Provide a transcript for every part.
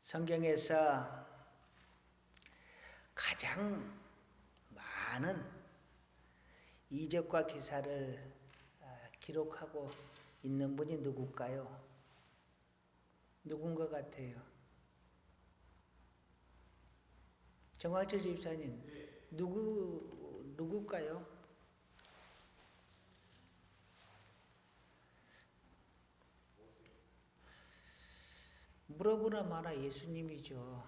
성경에서 가장 많은 이적과 기사를 기록하고 있는 분이 누굴까요? 누군 것 같아요? 정학철 집사님, 누굴까요? 물어보나 마나 예수님이죠.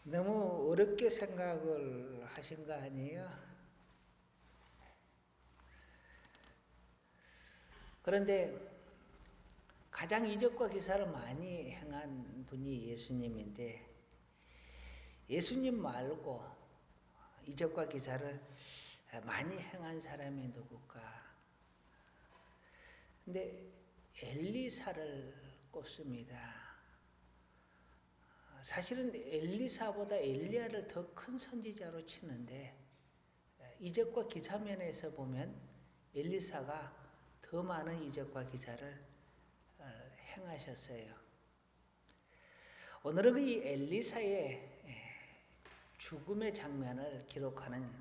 너무 어렵게 생각을 하신 거 아니에요? 그런데 가장 이적과 기사를 많이 행한 분이 예수님인데, 예수님 말고 이적과 기사를 많이 행한 사람이 누굴까? 근데 엘리사를 꼽습니다. 사실은 엘리사보다 엘리야를 더 큰 선지자로 치는데, 이적과 기사 면에서 보면 엘리사가 더 많은 이적과 기사를 행하셨어요. 오늘은 이 엘리사의 죽음의 장면을 기록하는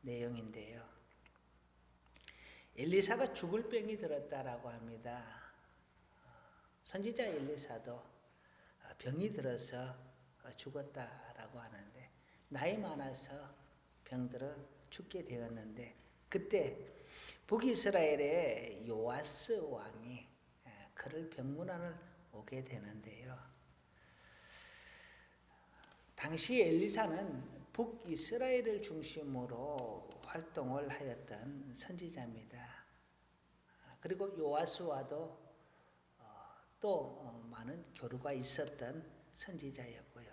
내용인데요. 엘리사가 죽을 병이 들었다라고 합니다. 선지자 엘리사도 병이 들어서 죽었다라고 하는데, 나이 많아서 병들어 죽게 되었는데, 그때 북이스라엘의 요아스 왕이 그를 병문안을 오게 되는데요. 당시 엘리사는 북이스라엘을 중심으로 활동을 하였던 선지자입니다. 그리고 요아스와도 또 많은 교류가 있었던 선지자였고요.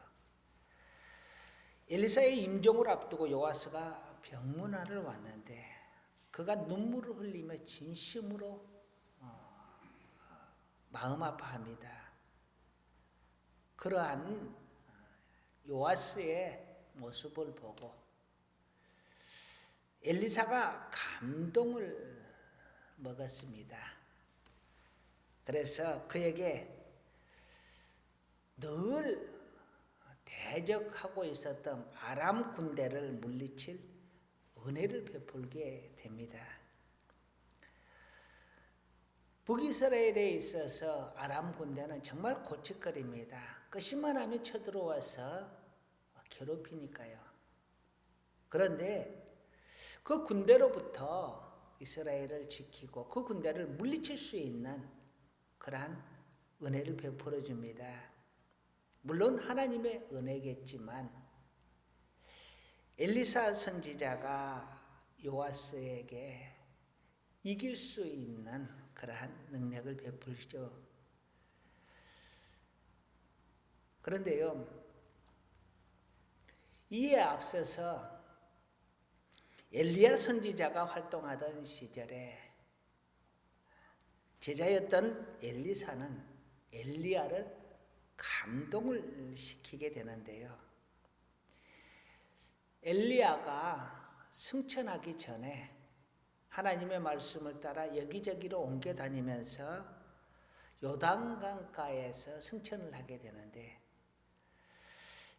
엘리사의 임종을 앞두고 요아스가 병문안을 왔는데, 그가 눈물을 흘리며 진심으로 마음 아파합니다. 그러한 요아스의 모습을 보고 엘리사가 감동을 먹었습니다. 그래서 그에게 늘 대적하고 있었던 아람 군대를 물리칠 은혜를 베풀게 됩니다. 북이스라엘에 있어서 아람 군대는 정말 고치거립니다. 끝이만 하면 쳐들어와서 괴롭히니까요. 그런데 그 군대로부터 이스라엘을 지키고 그 군대를 물리칠 수 있는 그러한 은혜를 베풀어 줍니다. 물론 하나님의 은혜겠지만, 엘리사 선지자가 요아스에게 이길 수 있는 그러한 능력을 베풀죠. 그런데요, 이에 앞서서 엘리야 선지자가 활동하던 시절에 제자였던 엘리사는 엘리야를 감동을 시키게 되는데요. 엘리야가 승천하기 전에 하나님의 말씀을 따라 여기저기로 옮겨 다니면서 요단강가에서 승천을 하게 되는데,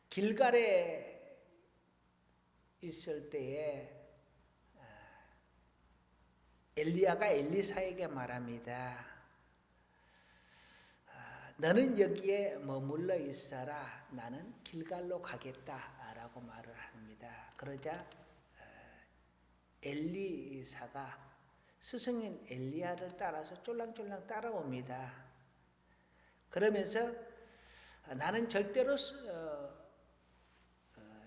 길갈에 있을 때에 엘리야가 엘리사에게 말합니다. 너는 여기에 머물러 있어라. 나는 길갈로 가겠다라고 말을 합니다. 그러자 엘리사가 스승인 엘리야를 따라서 쫄랑쫄랑 따라옵니다. 그러면서 나는 절대로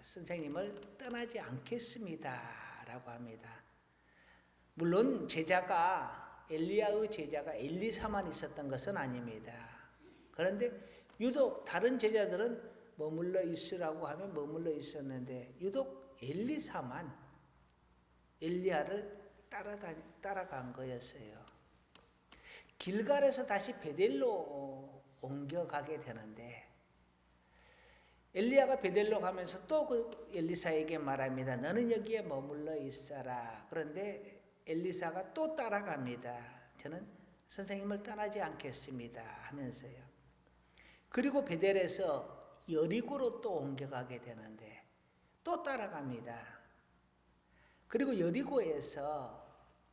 선생님을 떠나지 않겠습니다 라고 합니다. 물론 엘리야의 제자가 엘리사만 있었던 것은 아닙니다. 그런데 유독 다른 제자들은 머물러 있으라고 하면 머물러 있었는데, 유독 엘리사만 엘리야를 따라간 거였어요. 길갈에서 다시 베델로 옮겨가게 되는데, 엘리야가 베델로 가면서 또 그 엘리사에게 말합니다. 너는 여기에 머물러 있어라. 그런데 엘리사가 또 따라갑니다. 저는 선생님을 떠나지 않겠습니다 하면서요. 그리고 베델에서 여리고로 또 옮겨가게 되는데 또 따라갑니다. 그리고 여리고에서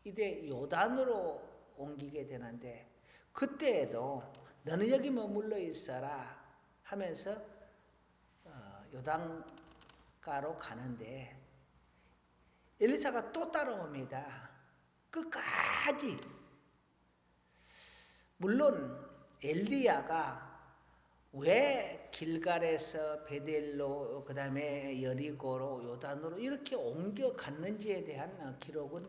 이제 요단으로 옮기게 되는데 그때에도 너는 여기 머물러 있어라 하면서 요단가로 가는데 엘리사가 또 따라옵니다. 끝까지. 물론 엘리야가 왜 길갈에서 베델로 그 다음에 여리고로 요단으로 이렇게 옮겨갔는지에 대한 기록은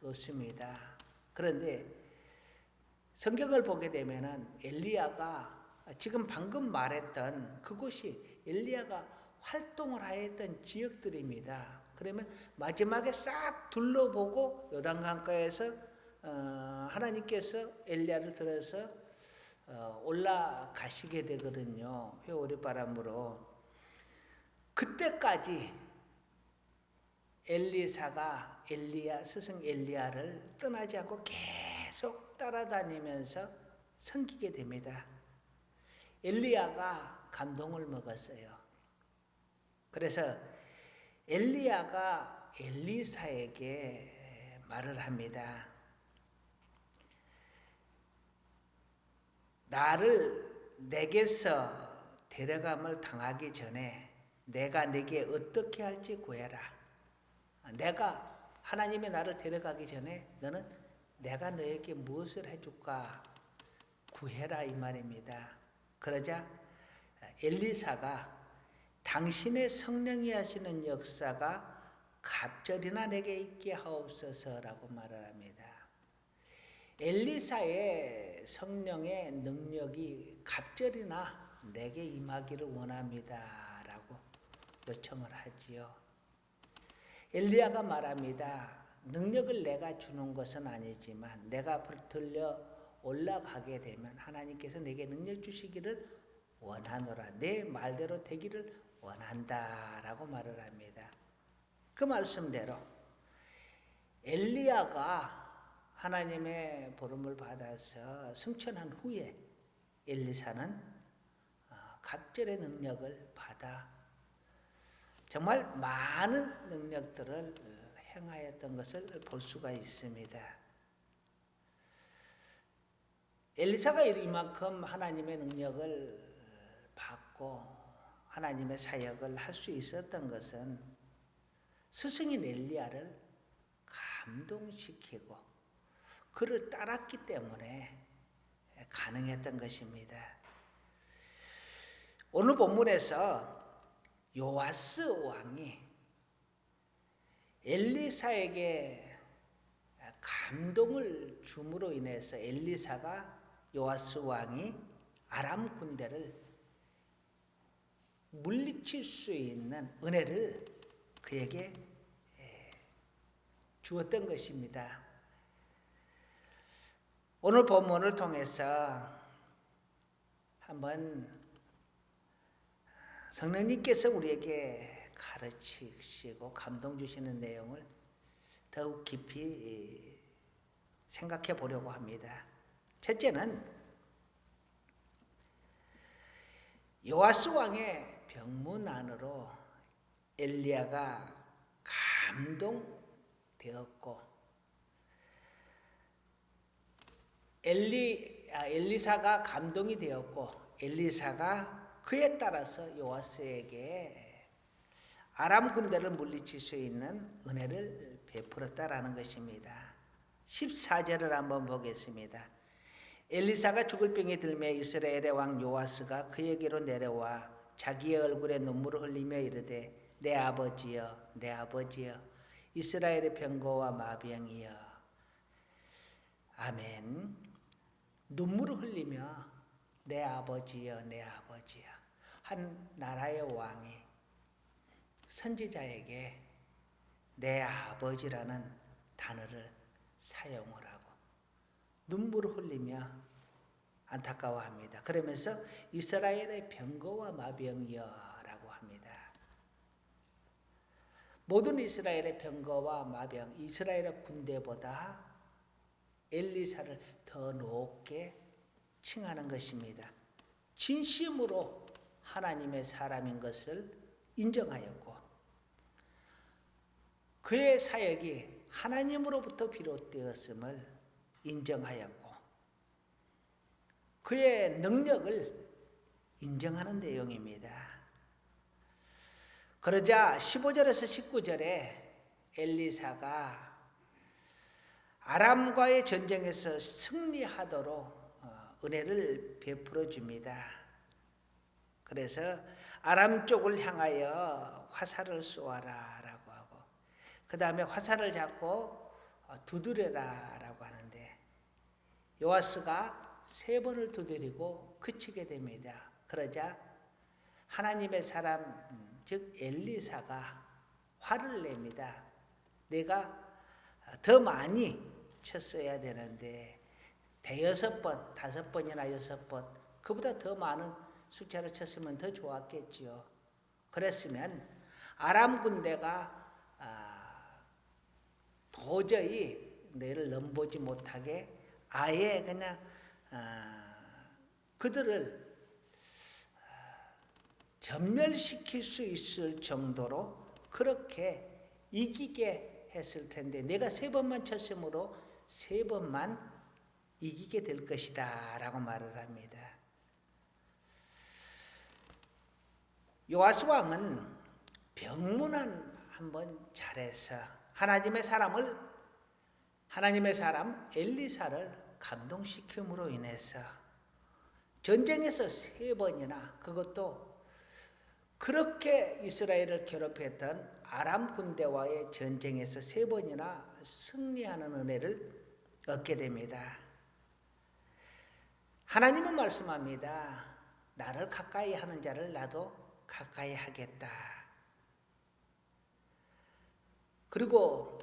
없습니다. 그런데 성경을 보게 되면은 엘리야가 지금 방금 말했던 그곳이 엘리야가 활동을 하였던 지역들입니다. 그러면 마지막에 싹 둘러보고 요단강가에서 하나님께서 엘리야를 들어서 올라가시게 되거든요. 회오리바람으로. 그때까지 엘리사가 스승 엘리야를 떠나지 않고 계속 따라다니면서 섬기게 됩니다. 엘리야가 감동을 먹었어요. 그래서 엘리야가 엘리사에게 말을 합니다. 나를 내게서 데려감을 당하기 전에 내가 네게 어떻게 할지 구해라. 내가 하나님이 나를 데려가기 전에 너는 내가 너에게 무엇을 해줄까 구해라 이 말입니다. 그러자 엘리사가 당신의 성령이 하시는 역사가 갑절이나 내게 있게 하옵소서라고 말을 합니다. 엘리사의 성령의 능력이 갑절이나 내게 임하기를 원합니다 라고 요청을 하지요. 엘리야가 말합니다. 능력을 내가 주는 것은 아니지만 내가 들려 올라가게 되면 하나님께서 내게 능력 주시기를 원하노라. 내 말대로 되기를 원한다라고 말을 합니다. 그 말씀대로 엘리야가 하나님의 부름을 받아서 승천한 후에 엘리사는 갑절의 능력을 받아 정말 많은 능력들을 행하였던 것을 볼 수가 있습니다. 엘리사가 이만큼 하나님의 능력을 받고 하나님의 사역을 할 수 있었던 것은 스승인 엘리야를 감동시키고 그를 따랐기 때문에 가능했던 것입니다. 오늘 본문에서 요아스 왕이 엘리사에게 감동을 줌으로 인해서 요아스 왕이 아람 군대를 물리칠 수 있는 은혜를 그에게 주었던 것입니다. 오늘 본문을 통해서 한번 성령님께서 우리에게 가르치시고 감동 주시는 내용을 더욱 깊이 생각해 보려고 합니다. 첫째는 요아스 왕의 병문 안으로 엘리야가 감동되었고 엘리사가 감동이 되었고 엘리사가 그에 따라서 요아스에게 아람 군대를 물리칠 수 있는 은혜를 베풀었다라는 것입니다. 14절을 한번 보겠습니다. 엘리사가 죽을 병이 들매 이스라엘의 왕 요아스가 그에게로 내려와 자기의 얼굴에 눈물을 흘리며 이르되 내 아버지여 내 아버지여 이스라엘의 병거와 마병이여. 아멘. 눈물을 흘리며 내 아버지여 내 아버지여. 한 나라의 왕이 선지자에게 내 아버지라는 단어를 사용을 하고 눈물을 흘리며 안타까워합니다. 그러면서 이스라엘의 병거와 마병이여라고 합니다. 모든 이스라엘의 병거와 마병, 이스라엘의 군대보다 엘리사를 더 높게 칭하는 것입니다. 진심으로 하나님의 사람인 것을 인정하였고 그의 사역이 하나님으로부터 비롯되었음을 인정하였고 그의 능력을 인정하는 내용입니다. 그러자 15절에서 19절에 엘리사가 아람과의 전쟁에서 승리하도록 은혜를 베풀어 줍니다. 그래서 아람 쪽을 향하여 화살을 쏘아라 라고 하고 그 다음에 화살을 잡고 두드려라 라고 하는데 요아스가 3번을 두드리고 그치게 됩니다. 그러자 하나님의 사람 즉 엘리사가 화를 냅니다. 내가 더 많이 쳤어야 되는데 5번, 5번이나 6번 그보다 더 많은 숫자를 쳤으면 더 좋았겠지요. 그랬으면 아람 군대가 도저히 너를 넘보지 못하게 아예 그냥 그들을 전멸시킬 수 있을 정도로 그렇게 이기게 했을 텐데 내가 3번만 쳤으므로 3번만 이기게 될 것이다 라고 말을 합니다. 요아스 왕은 병문안 한번 잘해서 하나님의 사람 엘리사를 감동시킴으로 인해서 전쟁에서 3번이나 그것도 그렇게 이스라엘을 괴롭혔던 아람 군대와의 전쟁에서 3번이나 승리하는 은혜를 얻게 됩니다. 하나님은 말씀합니다. 나를 가까이 하는 자를 나도 가까이 하겠다. 그리고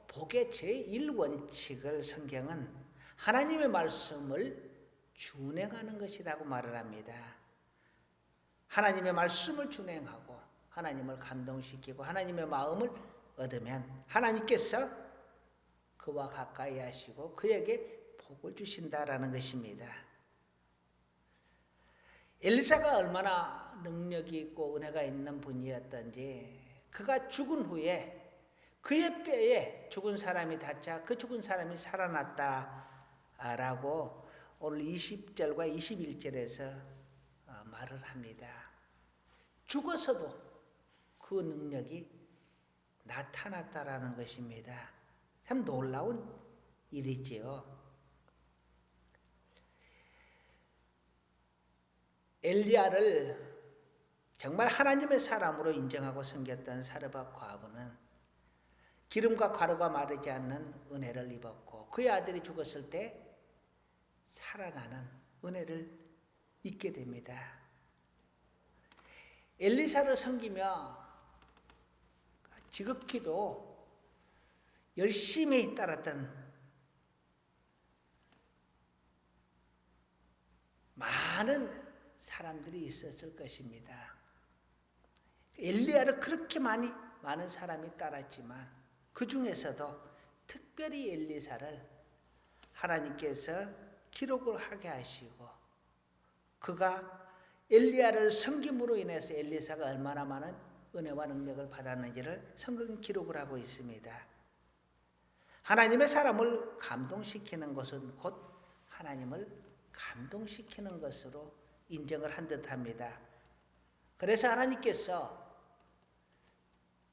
복의 제1원칙을 성경은 하나님의 말씀을 준행하는 것이라고 말을 합니다. 하나님의 말씀을 준행하고 하나님을 감동시키고 하나님의 마음을 얻으면 하나님께서 그와 가까이 하시고 그에게 복을 주신다라는 것입니다. 엘리사가 얼마나 능력이 있고 은혜가 있는 분이었던지 그가 죽은 후에 그의 뼈에 죽은 사람이 닿자 그 죽은 사람이 살아났다라고 오늘 20절과 21절에서 말을 합니다. 죽어서도 그 능력이 나타났다라는 것입니다. 참 놀라운 일이지요. 엘리야를 정말 하나님의 사람으로 인정하고 섬겼던 사르밧 과부는 기름과 가루가 마르지 않는 은혜를 입었고 그의 아들이 죽었을 때 살아나는 은혜를 잊게 됩니다. 엘리사를 섬기며 지극히도 열심히 따랐던 많은 사람들이 있었을 것입니다. 엘리야를 그렇게 많은 사람이 따랐지만 그 중에서도 특별히 엘리사를 하나님께서 기록을 하게 하시고 그가 엘리야를 섬김으로 인해서 엘리사가 얼마나 많은 은혜와 능력을 받았는지를 성경이 기록을 하고 있습니다. 하나님의 사람을 감동시키는 것은 곧 하나님을 감동시키는 것으로 인정을 한 듯합니다. 그래서 하나님께서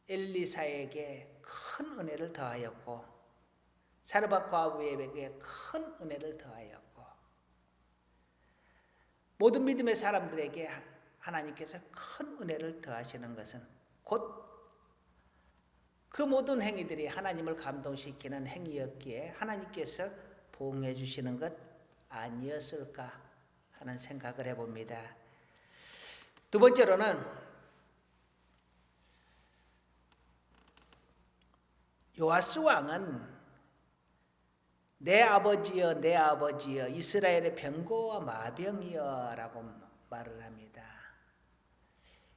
엘리사에게 큰 은혜를 더하였고 사르밧 과부에게 큰 은혜를 더하였고 모든 믿음의 사람들에게 하나님께서 큰 은혜를 더하시는 것은 곧 그 모든 행위들이 하나님을 감동시키는 행위였기에 하나님께서 보응해 주시는 것 아니었을까 하는 생각을 해봅니다. 두 번째로는 요아스 왕은 내 아버지여 내 아버지여 이스라엘의 병거와 마병이여 라고 말을 합니다.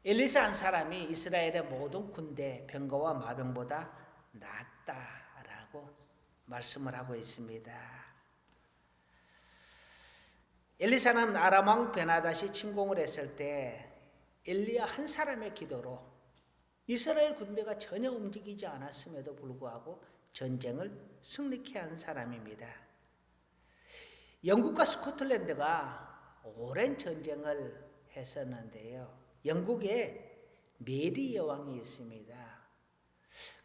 엘리사 한 사람이 이스라엘의 모든 군대 병거와 마병보다 낫다라고 말씀을 하고 있습니다. 엘리사는 아람 왕 베나닷이 침공을 했을 때 엘리야 한 사람의 기도로 이스라엘 군대가 전혀 움직이지 않았음에도 불구하고 전쟁을 승리케 한 사람입니다. 영국과 스코틀랜드가 오랜 전쟁을 했었는데요. 영국에 메리 여왕이 있습니다.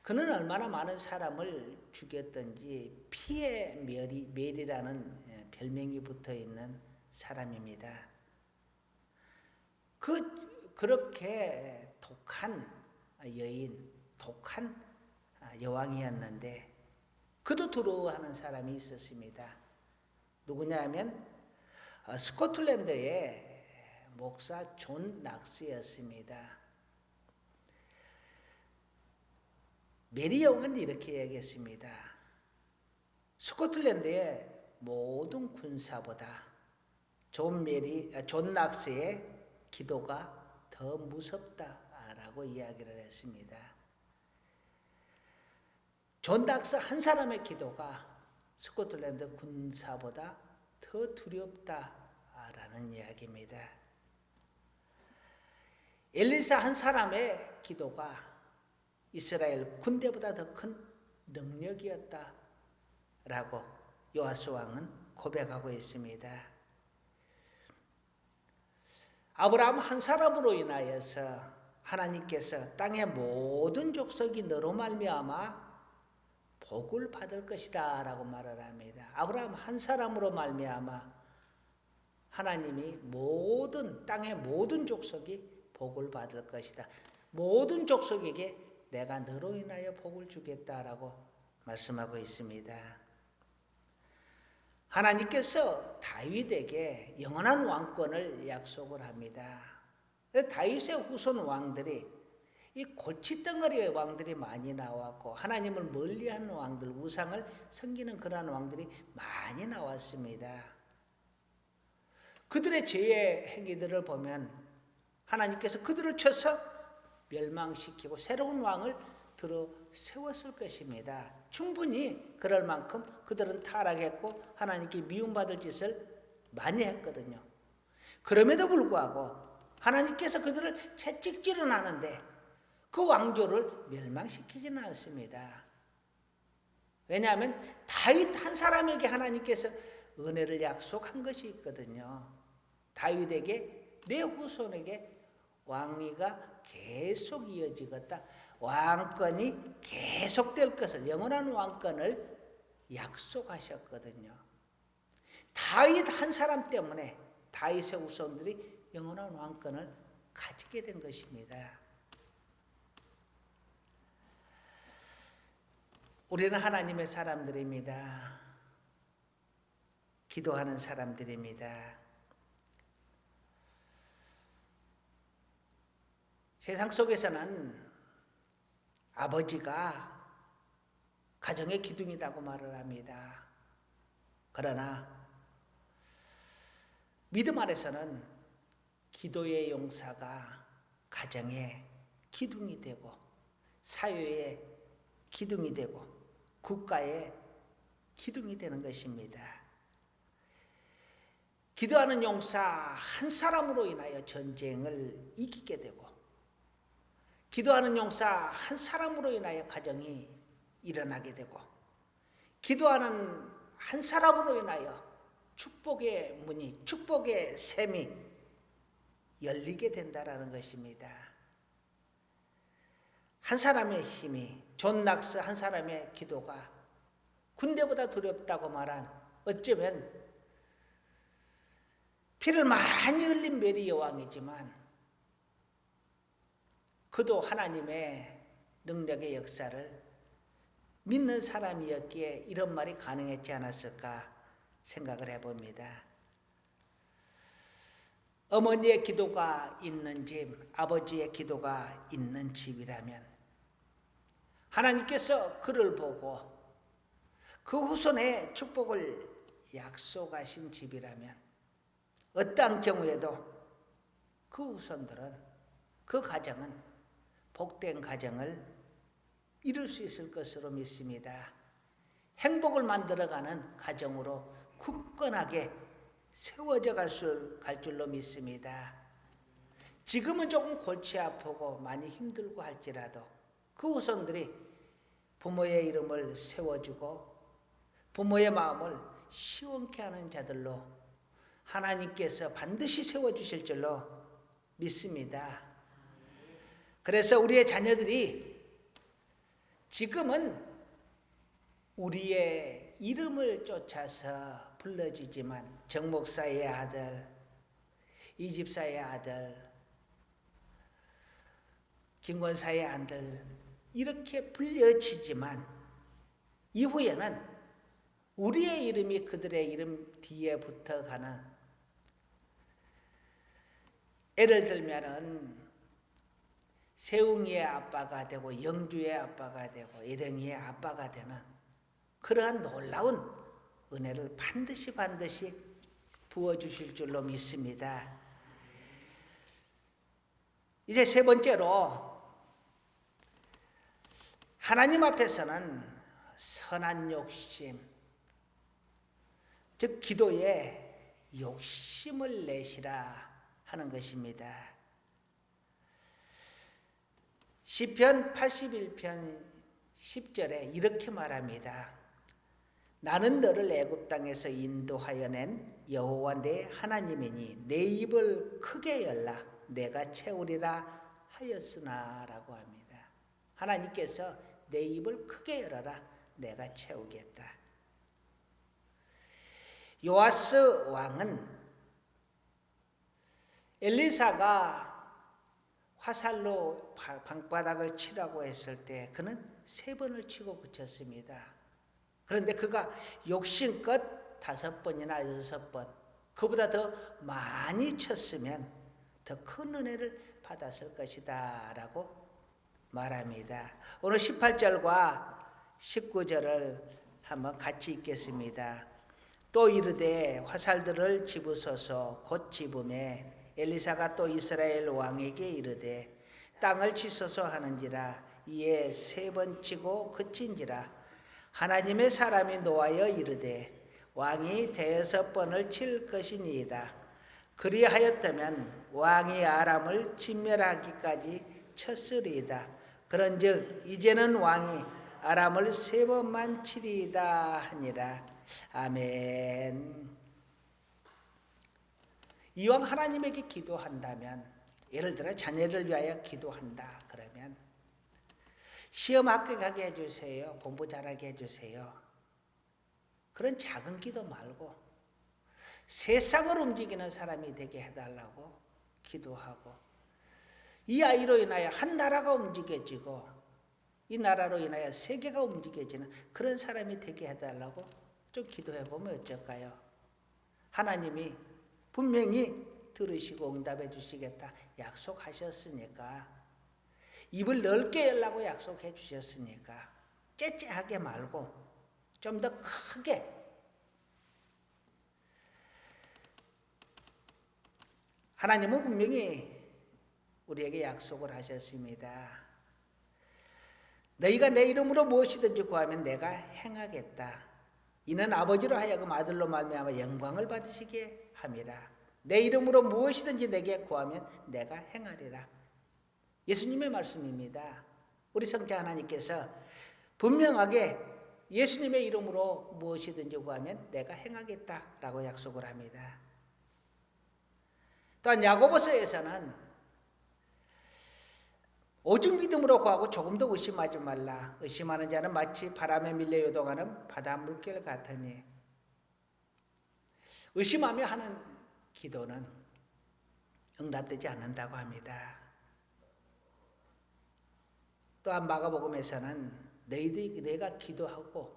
그는 얼마나 많은 사람을 죽였던지 피의 메리라는 별명이 붙어있는 사람입니다. 그렇게 독한 여인, 독한 여왕이었는데 그도 두려워하는 사람이 있었습니다. 누구냐 하면 스코틀랜드의 목사 존 낙스였습니다. 메리 여왕은 이렇게 얘기했습니다. 스코틀랜드의 모든 군사보다 존 낙스의 기도가 더 무섭다라고 이야기를 했습니다. 존 낙스 한 사람의 기도가 스코틀랜드 군사보다 더 두렵다라는 이야기입니다. 엘리사 한 사람의 기도가 이스라엘 군대보다 더 큰 능력이었다라고 요아스 왕은 고백하고 있습니다. 아브라함 한 사람으로 인하여서 하나님께서 땅의 모든 족속이 너로 말미암아 복을 받을 것이다 라고 말을 합니다. 아브라함 한 사람으로 말미암아 하나님이 땅의 모든 족속이 복을 받을 것이다. 모든 족속에게 내가 너로 인하여 복을 주겠다라고 말씀하고 있습니다. 하나님께서 다윗에게 영원한 왕권을 약속을 합니다. 다윗의 후손 왕들이 이 골칫덩어리의 왕들이 많이 나왔고 하나님을 멀리하는 왕들, 우상을 섬기는 그러한 왕들이 많이 나왔습니다. 그들의 죄의 행위들을 보면 하나님께서 그들을 쳐서 멸망시키고 새로운 왕을 들어 세웠을 것입니다. 충분히 그럴 만큼 그들은 타락했고 하나님께 미움받을 짓을 많이 했거든요. 그럼에도 불구하고 하나님께서 그들을 채찍질은 하는데 그 왕조를 멸망시키지는 않습니다. 왜냐하면 다윗 한 사람에게 하나님께서 은혜를 약속한 것이 있거든요. 다윗에게 내 후손에게 왕위가 계속 이어지겠다. 왕권이 계속될 것을, 영원한 왕권을 약속하셨거든요. 다윗 한 사람 때문에 다윗의 후손들이 영원한 왕권을 가지게 된 것입니다. 우리는 하나님의 사람들입니다. 기도하는 사람들입니다. 세상 속에서는 아버지가 가정의 기둥이라고 말을 합니다. 그러나 믿음 안에서는 기도의 용사가 가정의 기둥이 되고 사회의 기둥이 되고 국가의 기둥이 되는 것입니다. 기도하는 용사 한 사람으로 인하여 전쟁을 이기게 되고 기도하는 용사 한 사람으로 인하여 가정이 일어나게 되고 기도하는 한 사람으로 인하여 축복의 문이, 축복의 샘이 열리게 된다라는 것입니다. 한 사람의 힘이, 존 낙스 한 사람의 기도가 군대보다 두렵다고 말한, 어쩌면 피를 많이 흘린 메리 여왕이지만 그도 하나님의 능력의 역사를 믿는 사람이었기에 이런 말이 가능했지 않았을까 생각을 해봅니다. 어머니의 기도가 있는 집, 아버지의 기도가 있는 집이라면 하나님께서 그를 보고 그 후손의 축복을 약속하신 집이라면 어떠한 경우에도 그 후손들은, 그 가정은 복된 가정을 이룰 수 있을 것으로 믿습니다. 행복을 만들어가는 가정으로 굳건하게 세워져 갈 줄로 믿습니다. 지금은 조금 골치 아프고 많이 힘들고 할지라도 그 후손들이 부모의 이름을 세워주고 부모의 마음을 시원케 하는 자들로 하나님께서 반드시 세워주실 줄로 믿습니다. 그래서 우리의 자녀들이 지금은 우리의 이름을 쫓아서 불러지지만 정목사의 아들, 이집사의 아들, 김권사의 아들 이렇게 불려지지만 이후에는 우리의 이름이 그들의 이름 뒤에 붙어가는, 예를 들면은 세웅이의 아빠가 되고 영주의 아빠가 되고 일행이의 아빠가 되는 그러한 놀라운 은혜를 반드시 부어주실 줄로 믿습니다. 이제 세 번째로 하나님 앞에서는 선한 욕심, 즉 기도에 욕심을 내시라 하는 것입니다. 시편 81편 10절에 이렇게 말합니다. 나는 너를 애굽 땅에서 인도하여 낸 여호와 내 하나님이니 내 입을 크게 열라 내가 채우리라 하였으나 라고 합니다. 하나님께서 내 입을 크게 열어라 내가 채우겠다. 요아스 왕은 엘리사가 화살로 방바닥을 치라고 했을 때 그는 3번을 치고 그쳤습니다. 그런데 그가 욕심껏 5번이나 6번 그보다 더 많이 쳤으면 더 큰 은혜를 받았을 것이다 라고 말합니다. 오늘 18절과 19절을 한번 같이 읽겠습니다. 또 이르되 화살들을 집으소서 곧 집음에 엘리사가 또 이스라엘 왕에게 이르되 땅을 치소서 하는지라 이에 3번 치고 그친지라 하나님의 사람이 노하여 이르되 왕이 5번을 칠 것이니이다. 그리하였다면 왕이 아람을 진멸하기까지 쳤으리이다. 그런즉 이제는 왕이 아람을 3번만 치리이다 하니라. 아멘. 이왕 하나님에게 기도한다면, 예를 들어 자녀를 위하여 기도한다 그러면 시험 합격하게 해주세요, 공부 잘하게 해주세요, 그런 작은 기도 말고 세상을 움직이는 사람이 되게 해달라고 기도하고, 이 아이로 인하여 한 나라가 움직여지고 이 나라로 인하여 세계가 움직여지는 그런 사람이 되게 해달라고 좀 기도해보면 어쩔까요? 하나님이 분명히 들으시고 응답해 주시겠다 약속하셨으니까, 입을 넓게 열라고 약속해 주셨으니까 째째하게 말고 좀 더 크게, 하나님은 분명히 우리에게 약속을 하셨습니다. 너희가 내 이름으로 무엇이든지 구하면 내가 행하겠다. 이는 아버지로 하여금 아들로 말미암아 영광을 받으시게 함이라. 내 이름으로 무엇이든지 내게 구하면 내가 행하리라. 예수님의 말씀입니다. 우리 성자 하나님께서 분명하게 예수님의 이름으로 무엇이든지 구하면 내가 행하겠다라고 약속을 합니다. 또한 야고보서에서는 오직 믿음으로 구하고 조금도 의심하지 말라. 의심하는 자는 마치 바람에 밀려 요동하는 바다 물결 같으니. 의심하며 하는 기도는 응답되지 않는다고 합니다. 또한 마가복음에서는 내가 기도하고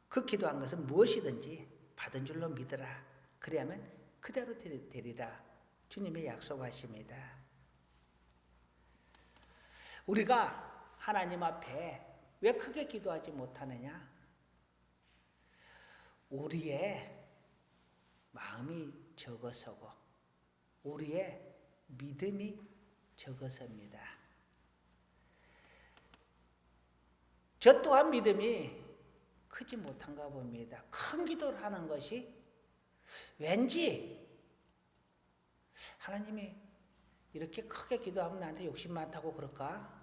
그 기도한 것은 무엇이든지 받은 줄로 믿으라. 그리하면 그대로 되리라. 주님의 약속하십니다. 우리가 하나님 앞에 왜 크게 기도하지 못하느냐? 우리의 마음이 적어서고 우리의 믿음이 적어서입니다. 저 또한 믿음이 크지 못한가 봅니다. 큰 기도를 하는 것이 왠지 하나님이 이렇게 크게 기도하면 나한테 욕심 많다고 그럴까?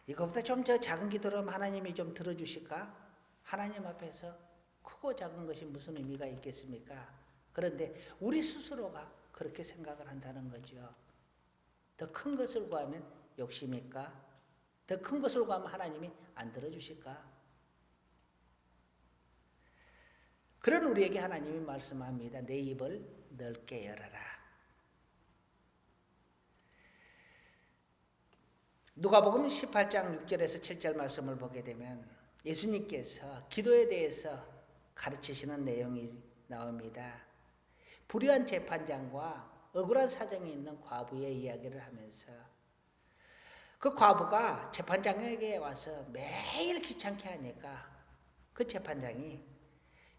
이거보다 좀 더 작은 기도라면 하나님이 좀 들어주실까? 하나님 앞에서 크고 작은 것이 무슨 의미가 있겠습니까? 그런데 우리 스스로가 그렇게 생각을 한다는 거죠. 더 큰 것을 구하면 욕심일까? 더 큰 것을 구하면 하나님이 안 들어주실까? 그런 우리에게 하나님이 말씀합니다. 내 입을 넓게 열어라. 누가복음 18장 6절에서 7절 말씀을 보게 되면 예수님께서 기도에 대해서 가르치시는 내용이 나옵니다. 불의한 재판장과 억울한 사정이 있는 과부의 이야기를 하면서 그 과부가 재판장에게 와서 매일 귀찮게 하니까 그 재판장이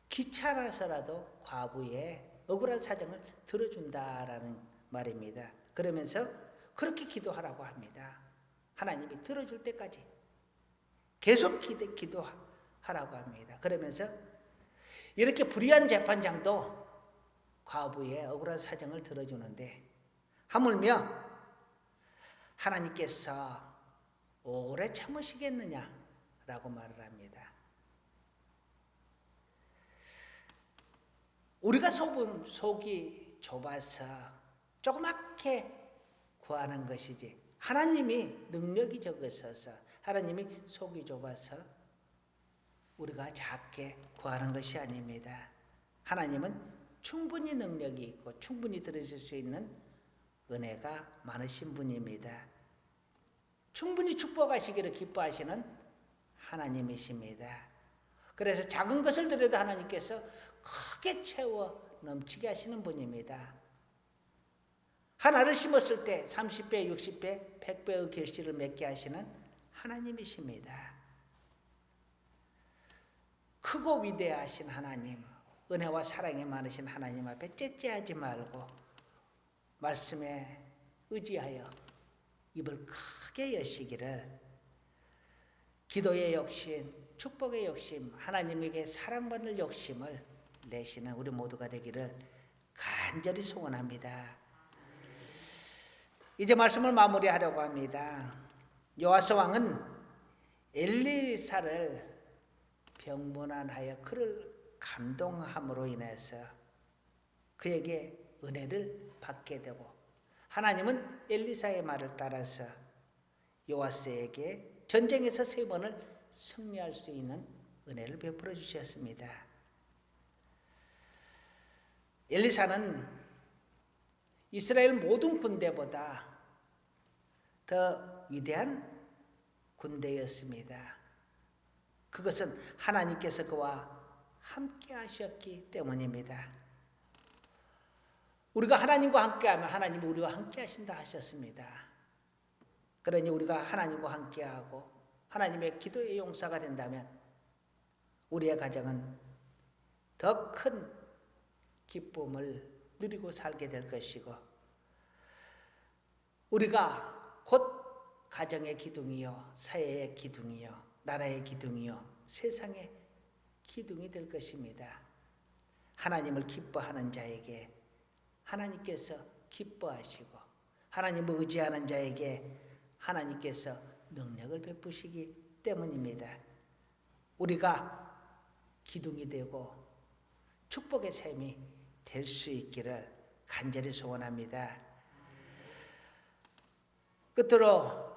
귀찮아서라도 과부의 억울한 사정을 들어준다라는 말입니다. 그러면서 그렇게 기도하라고 합니다. 하나님이 들어줄 때까지 계속 기도하라고 합니다. 그러면서 이렇게 불의한 재판장도 과부의 억울한 사정을 들어주는데 하물며 하나님께서 오래 참으시겠느냐라고 말을 합니다. 우리가 속이 좁아서 조그맣게 구하는 것이지 하나님이 능력이 적으셔서 하나님이 속이 좁아서 우리가 작게 구하는 것이 아닙니다. 하나님은 충분히 능력이 있고 충분히 들으실 수 있는 은혜가 많으신 분입니다. 충분히 축복하시기를 기뻐하시는 하나님이십니다. 그래서 작은 것을 드려도 하나님께서 크게 채워 넘치게 하시는 분입니다. 하나를 심었을 때 30배, 60배, 100배의 결실을 맺게 하시는 하나님이십니다. 크고 위대하신 하나님, 은혜와 사랑이 많으신 하나님 앞에 째째하지 말고 말씀에 의지하여 입을 크게 여시기를 기도의 욕심, 축복의 욕심, 하나님에게 사랑받을 욕심을 내시는 우리 모두가 되기를 간절히 소원합니다. 이제 말씀을 마무리하려고 합니다. 요아스 왕은 엘리사를 병문안하여 그를 감동함으로 인해서 그에게 은혜를 받게 되고 하나님은 엘리사의 말을 따라서 요아스에게 전쟁에서 3번을 승리할 수 있는 은혜를 베풀어 주셨습니다. 엘리사는 이스라엘 모든 군대보다 더 위대한 군대였습니다. 그것은 하나님께서 그와 함께 하셨기 때문입니다. 우리가 하나님과 함께하면 하나님이 우리와 함께 하신다 하셨습니다. 그러니 우리가 하나님과 함께하고 하나님의 기도의 용사가 된다면 우리의 가정은 더 큰 기쁨을 누리고 살게 될 것이고 우리가 곧 가정의 기둥이요 사회의 기둥이요 나라의 기둥이요 세상의 기둥이 될 것입니다. 하나님을 기뻐하는 자에게 하나님께서 기뻐하시고 하나님을 의지하는 자에게 하나님께서 능력을 베푸시기 때문입니다. 우리가 기둥이 되고 축복의 샘이 될 수 있기를 간절히 소원합니다. 끝으로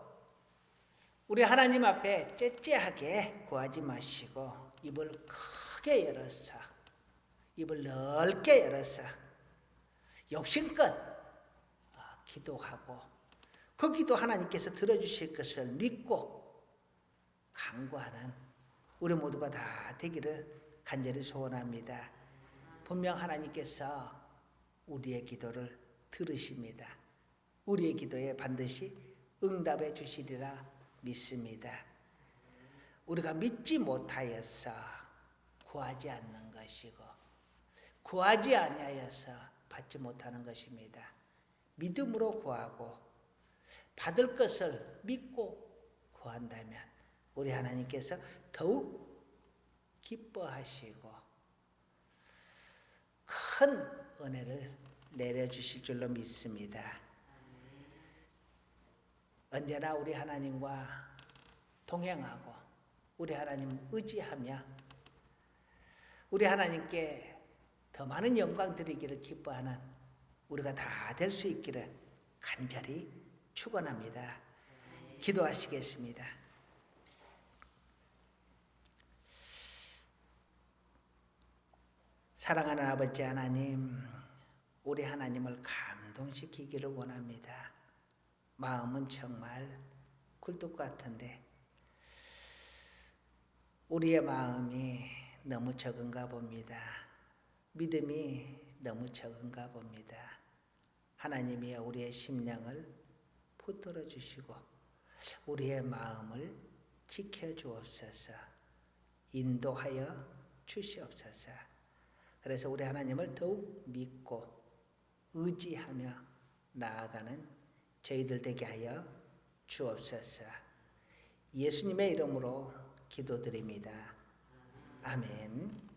우리 하나님 앞에 째째하게 구하지 마시고 입을 크게 열어서 입을 넓게 열어서 욕심껏 기도하고 그 기도 하나님께서 들어주실 것을 믿고 간구하는 우리 모두가 다 되기를 간절히 소원합니다. 분명 하나님께서 우리의 기도를 들으십니다. 우리의 기도에 반드시 응답해 주시리라 믿습니다. 우리가 믿지 못하여서 구하지 않는 것이고 구하지 아니하여서 받지 못하는 것입니다. 믿음으로 구하고 받을 것을 믿고 구한다면 우리 하나님께서 더욱 기뻐하시고 큰 은혜를 내려주실 줄로 믿습니다. 언제나 우리 하나님과 동행하고 우리 하나님 의지하며 우리 하나님께 더 많은 영광 드리기를 기뻐하는 우리가 다 될 수 있기를 간절히 축원합니다. 기도하시겠습니다. 사랑하는 아버지 하나님, 우리 하나님을 감동시키기를 원합니다. 마음은 정말 굴뚝 같은데 우리의 마음이 너무 적은가 봅니다. 믿음이 너무 적은가 봅니다. 하나님이 우리의 심령을 붙들어 주시고 우리의 마음을 지켜주옵소서. 인도하여 주시옵소서. 그래서 우리 하나님을 더욱 믿고 의지하며 나아가는 저희들 되게 하여 주옵소서. 예수님의 이름으로 기도드립니다. 아멘.